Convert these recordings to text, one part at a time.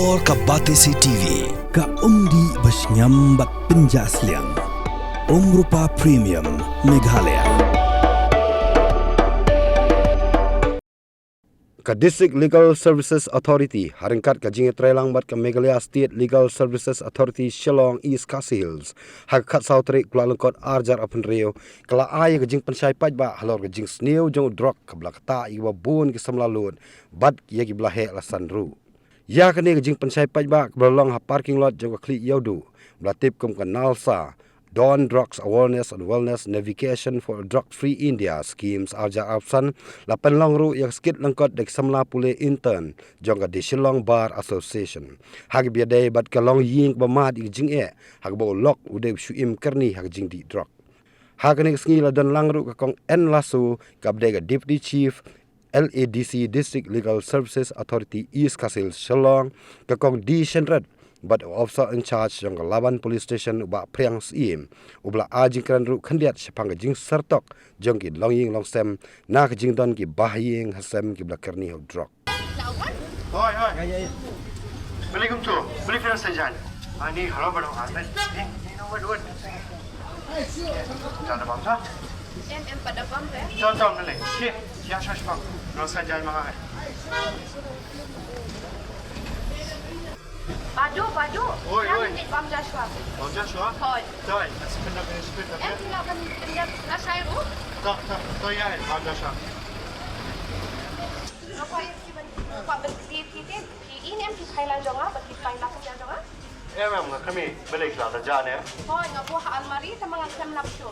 Luar ka Batesi TV, ka undi basnyambak penjasliang. Rupa Premium Meghalaya. Ka District Legal Services Authority haringkat ka jingi trelang bat ka Meghalaya State Legal Services Authority Shillong East Khasi Hills hakat sautri Kuala Lumpur arjar apen rio kala ay ka jing pensai paj ba halor ka jing sneu jong drok ka blakta iwa bun ki samlalun bat ye ki blahe la sanru ya ka ne ka jing pensai paj ba belong ha parking lot jong ka kli yodu blatip kum ka nalsa Dawn Drugs Awareness and Wellness Navigation for Drug-Free India schemes arja apsan lapan langru yang skit lengkot dek samla pule intern jongga di Shillong Bar Association. Hag biadai bat kalong ying bamad ik jing hag bo lok ude shuim kerni hag jing di drug. Hag nek ngila dan langru ka kong en lasu kabde ka Deputy Chief LADC District Legal Services Authority East Khasi Hills Shillong ka kong di Shenred but officer in charge yang Laban Police Station uba priang sim ubla ajing kran ru khandiat sepang jing sertok jong ki longying longsem na ka jing don ki bahying hasem ki blakerni of drug Hoi beli kum tu beli kena sajan ani halo bado atas ni no wad jangan bang sa pada bang ya jangan nale ki ya shash bang no sajan mga hai Baju. Oi. Yang bang Joshua. Bang Joshua Hoi. Doi sebentar sebentar Tidak kan saya ru. tak ya bang Joshua Apa yang Pak berkiti ini yang kita hilang jangan bagi hilang kerja jangan. memang kami beli kelas saja ne Hoi ngaku almari sama ngam lapsu.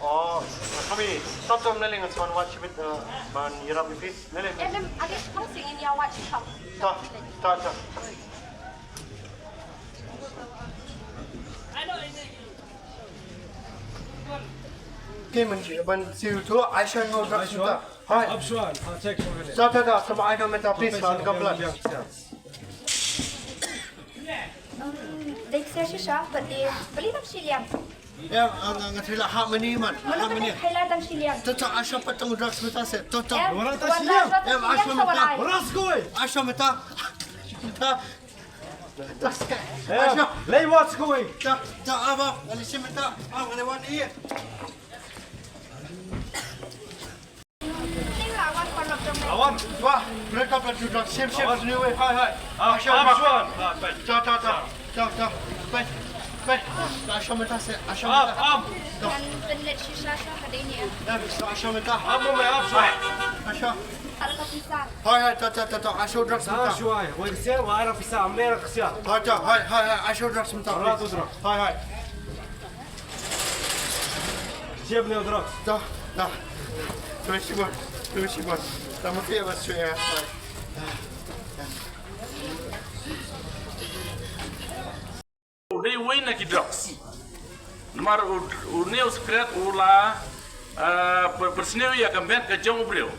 oh kami tom nale ngan son watch bit man yirap bit nale Ada sekarang ingin yang watch kau. tak Game ban siu tu Aisha no drug sudah. Hai. Abshuan, check for it. Tak. Sama I minta please man kaplan. Dek saya sisa beli tak siliang. Ya, ngatila ha mani man. Ha mani. Hilang tak siliang. Tata Aisha patang drug sudah se. Tata. Orang tak siliang. Aisha minta. Ras koi. Aisha minta. Aisha, lay what's going? Tak apa. Aisha minta. Ngane wan iya. Awan, wah, mereka berduduk siap sendiri. Hai. Abshuan. Tak. Baik. Aisha minta se. Aisha minta. Dan penet sisa hari ini ya. Aisha minta. Abu me Abshuan. Aisha. Kalau tak bisa. Hai. Tak. Aisha drug minta. Abshuan. Wajib wa araf isa amner khsia. Hai. Aisha drug minta. Ora tu drug. Hai. Jeb le drug. Tak. Terima kasih. Tamu dia masuk ya. They win like drugs. Nomor uneu secret ula persneu ya kamet ke jong breu.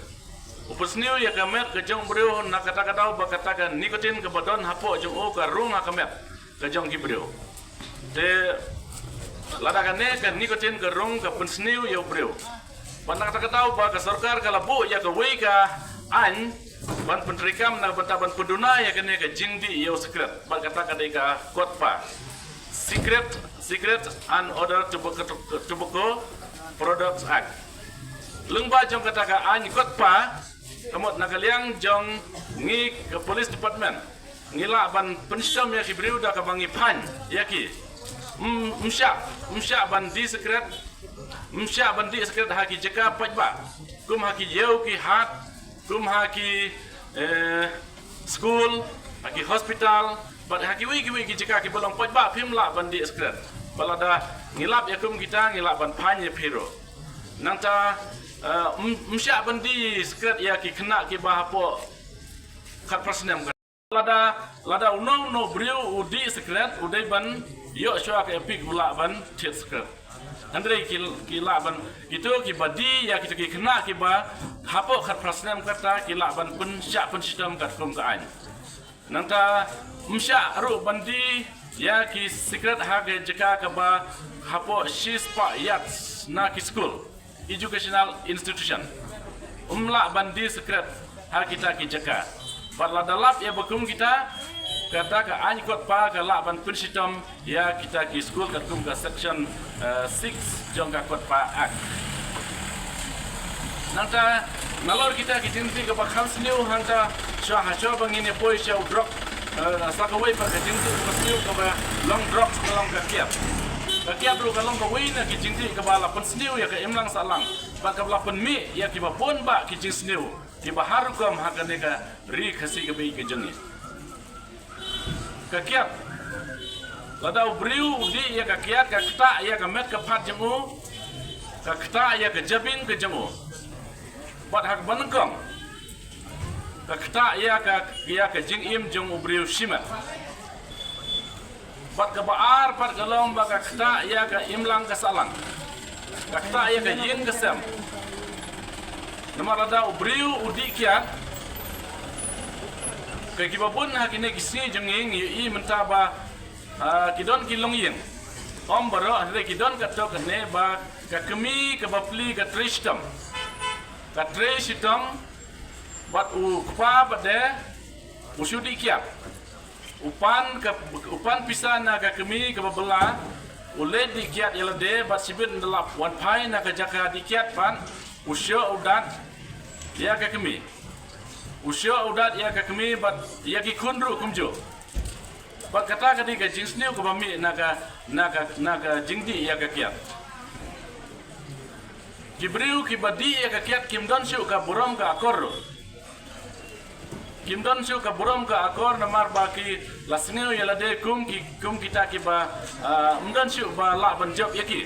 Persneu ya kamet ke jong breu nak kata-kata bakatakan nikotin ke badan hapo jong o ka rung kamet ke jong ki breu. Te ladakan ne ke nikotin ke rung ke persneu ya breu. Bandang kata-kata ba ke sarkar kala bo ya ke wei ka an ban penterikam na bentaban peduna ya kene ke jingdi ya secret. Ba kata-kata ka kotpa. Secret and Other Tobacco Products Act. Lengba jong kata ka an kotpa kamot nakaliang jong ngi ke police department ngila ban pensyam ya kibriu da ka bangi pan ya ki msya ban di secret haki jeka pajba kum haki yeu ki hat kum haki school haki hospital but haki wiki jeka ki bolong pajba pimla bandi secret balada ngilap ya kum kita ngilap ban panye piro nanta msya bandi secret ya ki kena ki bahapo kat persnem lada no brio udi secret udai ban yo shwa ke epic bula ban tit secret Andre kilaban gitu kibadi ya kita kena kiba hapo kat prasnam kata kilaban pun syak pun sistem kat kum kaan nanta msyak ru bandi ya ki secret hage jeka kaba hapo shispa yats na ki school educational institution umla bandi secret ha kita ki jeka Padahal dalap ya bakum kita kata ke ani kot pa ke la ban principum ya kita ki school kat kum ka section 6 jong ka kot pa ak nanta nalor kita ki jinti ke bakham sniu hanta sha ha sha bangine poi sha drop sakawai pa ka jinti ke sniu ke ba long drop long ka kiap kakiap lu kalong ka wina ki jinti ke bala pen sniu ya ke imlang salang ba ka bala pen mi ya ki ba pon ba ki jing sniu ki ba harukam ha ka ne ka ri khasi ke bi ke jengi kakiat ladau briu di ya kakiat ka kta ya ka met ka phat jengu ka kta ya ka jabing ke jengu bat hak banengkong ka kta ya ka jing im jeng briu shimat bat ka baar pat kalong ba ka kta ya ka imlang ka salang ka kta ya ka yin ka sem nama ladau briu udi kiat kay kibabun ha kini kisi jenging i mentaba kidon kilong yin om baro andre kidon kato kene ba ka kemi ka bapli ka trishtam bat u kpa bade usudi kiap upan pisana ka kemi ka babela ule di kiat yelade bat sibin delap wan pai na ka jaka di kiat pan usyo udat ya ka kemi usyo udat ya ka kemi bat ya ki kundru kumjo bat kata kadi ka jingsniu ka bami naga jingdi ya ka kiat kibriu ki badi ya ka kiat kim don syu ka burom ka akor kim don syu ka burom ka akor namar ba ki lasneu ya lade kum kita ki ba mdon syu ba la ban job ya ki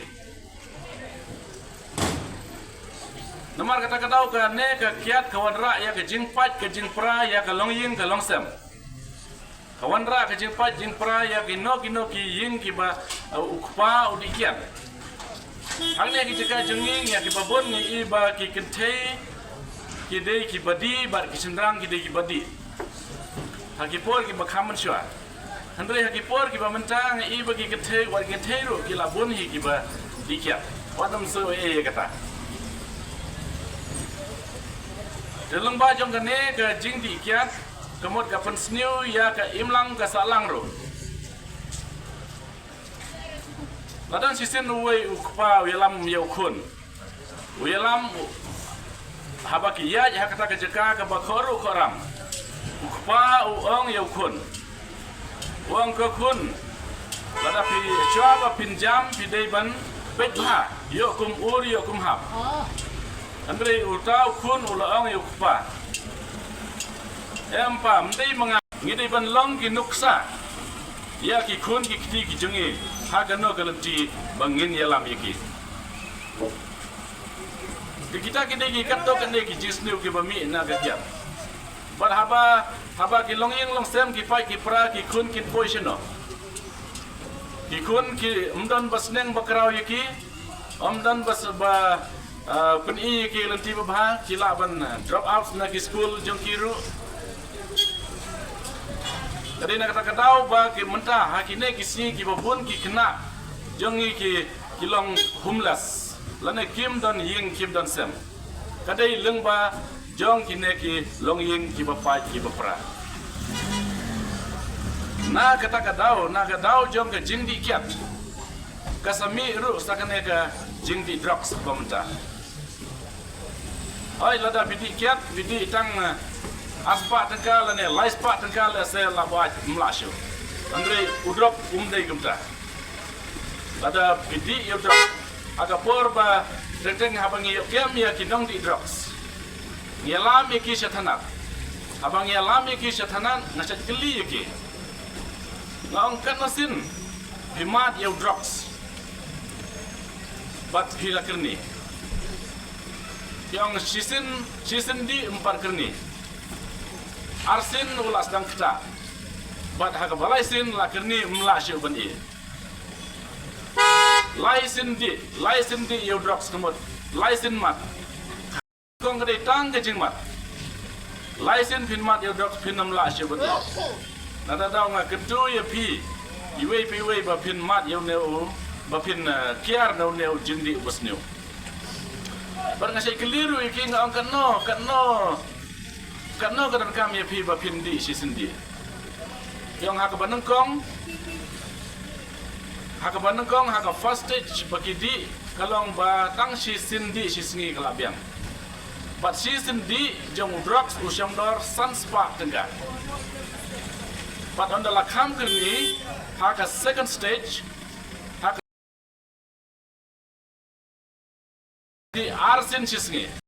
namar kata katau ka ne ka kiat kawanra ya ka jingpat ka jingpra ya ka longying ka longsem kawanra ka jingpat jingpra ya ki no ki ying ki ba ukpa udi kiat hang ne ki jeka jenging ya ki babon ni iba ki kentei ki dei ki badi bar ki sendrang ki dei ki badi hakipor ki bakhaman shwa andre hakipor ki ba mentang iba ki kentei war ki kentei ru ki labun hi ki ba dikiat wadam so kata dalam bajong kene ke jing di kiat kemot ka pensniu ya ka imlang ka salang ro ladan sisin uwe ukpa uyalam yaukun uyalam habaki ya kata ka jeka ka bakhoru khoram ukpa uong yaukun uong ka kun lada pi chwa pinjam pi deiban petha yokum ur yokum hab Andre utau kun ulaang yukpa. Empa mdei menga ngidei ban long ki nuksa. Ya ki kun ki kiti ki jengi hagano kalenti bangin yalam yaki. Kita ki kato kene ki jisnu ki bami na gatia. Bar haba ki longyeng long sem ki pai ki pra ki kun ki poisino. Ki kun ki mdan basneng bakrau yaki. Omdan bas ba pen i ki lenti babha kila ban drop out na ki school jong kiru tadi nak kata katau ba ki menta hakine ki si ki babun ki kena jong i ki kilong homeless lane kim don ying kim don sem kadai leng ba jong kine ki long ying ki bapa ki bapra na kata katau jong ke jingdi kiat kasami ru sakane ka jingdi drugs pementa Oi lada bidi kiat bidi tang aspa tengkal ne laispa tengkal se la buat mlasho andre udrop umdei gumta lada bidi yo drop aga porba teng habangi yo kem ya kinong di drugs ngelam ki satanan abang ngelam ki satanan ngasat keli ki ngaong kanasin himat yo drugs bat hilakerni yang season di 4 kerni arsin ulas dang kita bat haga balaisin la kerni mlasyo bani laisin di yo drugs kemot laisin mat kong gede tang ke jingmat laisin pin mat yo drugs pin mlasyo bani nada daw nga ketu ya pi iwe ba pin mat yo neu ba pin kiar neu jindi ubasneu Barang saya keliru iki ngang kano kadang kami pi ba pindi si sendi. yang hak banengkong hak first stage bagi di kalong batang si sindi si sengi kelabiang. But si sindi jong drugs usyam dor sunspark tengah. But on the lakam kini hak second stage hak di arsin si sengi.